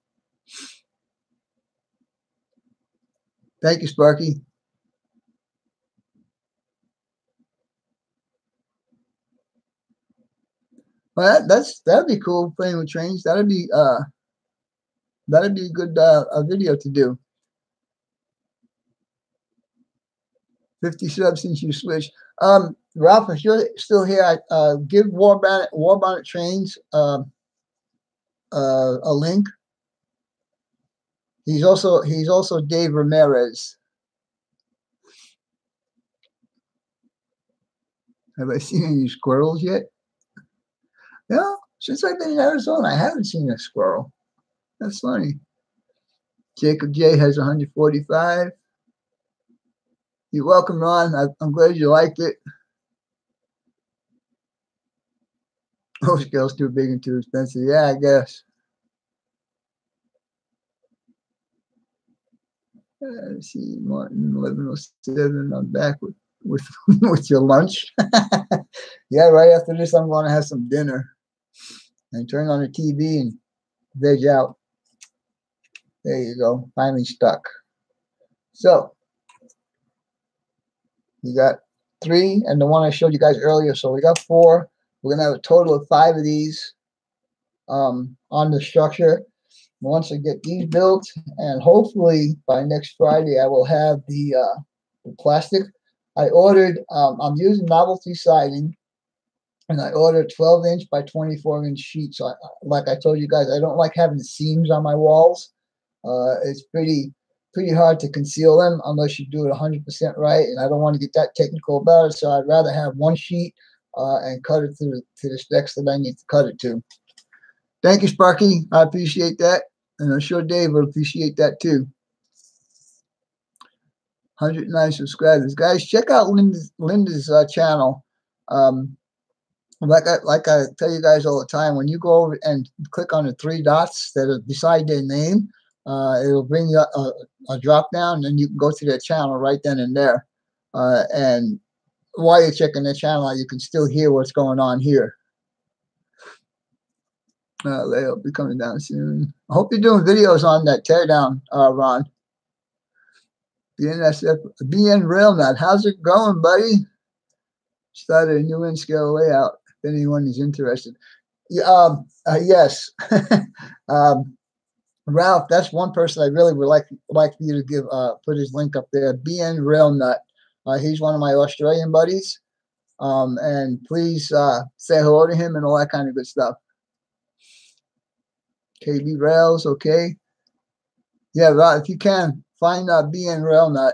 Thank you, Sparky. Well, that'd be cool. Playing with trains. That'd be a good a video to do. 50 subs since you switched. Ralph, if you're still here, give War Bonnet Trains a link. He's also Dave Ramirez. Have I seen any squirrels yet? Yeah, since I've been in Arizona, I haven't seen a squirrel. That's funny. Jacob J has 145. You're welcome, Ron. I'm glad you liked it. Oh, scale's too big and too expensive. Yeah, I guess. Let's see, Martin 1107. I'm back with with with your lunch. Yeah, right after this, I'm going to have some dinner and turn on the TV and veg out. There you go. Finally stuck. So we got 3 and the one I showed you guys earlier. So we got 4. We're gonna have a total of 5 of these on the structure. Once I get these built, and hopefully by next Friday, I will have the plastic. I ordered. I'm using novelty siding, and I ordered 12-inch by 24-inch sheets. So like I told you guys, I don't like having seams on my walls. It's pretty hard to conceal them unless you do it 100% right, and I don't want to get that technical about it. So I'd rather have one sheet and cut it to the specs that I need to cut it to. Thank you, Sparky. I appreciate that, and I'm sure Dave will appreciate that too. 109 subscribers, guys. Check out Linda's channel. Like I tell you guys all the time, when you go over and click on the 3 dots that are beside their name, it'll bring you a drop down, and then you can go to their channel right then and there. And while you're checking their channel out, you can still hear what's going on here. Layout be coming down soon. I hope you're doing videos on that teardown, Ron. BN Railnut, how's it going, buddy? Started a new in-scale layout. If anyone is interested, yes. Ralph, that's one person I really would like for you to give put his link up there. BN Railnut. He's one of my Australian buddies. And please say hello to him and all that kind of good stuff. KB Rails, okay. Yeah, Ralph, if you can find BN Railnut,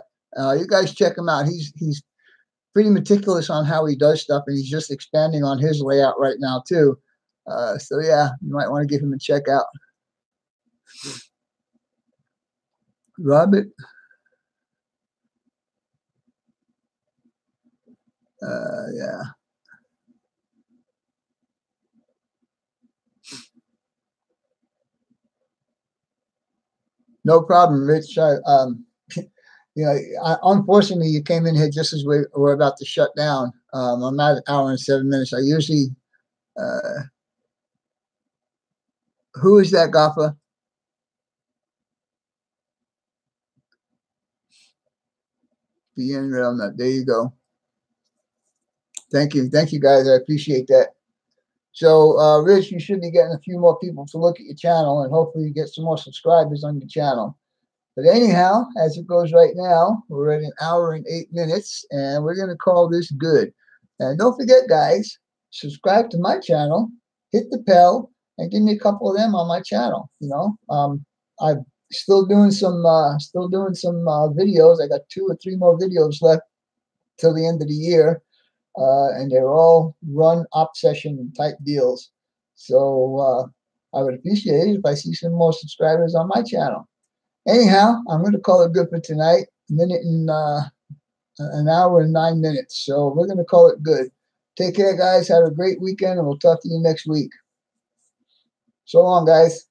you guys check him out. He's pretty meticulous on how he does stuff, and he's just expanding on his layout right now too. So yeah, you might want to give him a check out. Robert. Yeah. No problem, Rich. You know, unfortunately, you came in here just as we're about to shut down. I'm at 1 hour and 7 minutes. I usually, who is that, Gaffa? BN Railnut. There you go. Thank you, guys. I appreciate that. So, Rich, you should be getting a few more people to look at your channel, and hopefully you get some more subscribers on your channel. But anyhow, as it goes right now, we're at 1 hour and 8 minutes, and we're going to call this good. And don't forget, guys, subscribe to my channel, hit the bell, and give me a couple of them on my channel. You know, I'm still doing some videos. I got 2 or 3 more videos left till the end of the year, and they're all run up session type deals. So I would appreciate it if I see some more subscribers on my channel. Anyhow, I'm going to call it good for tonight. 1 hour and 9 minutes. So we're going to call it good. Take care, guys. Have a great weekend, and we'll talk to you next week. So long, guys.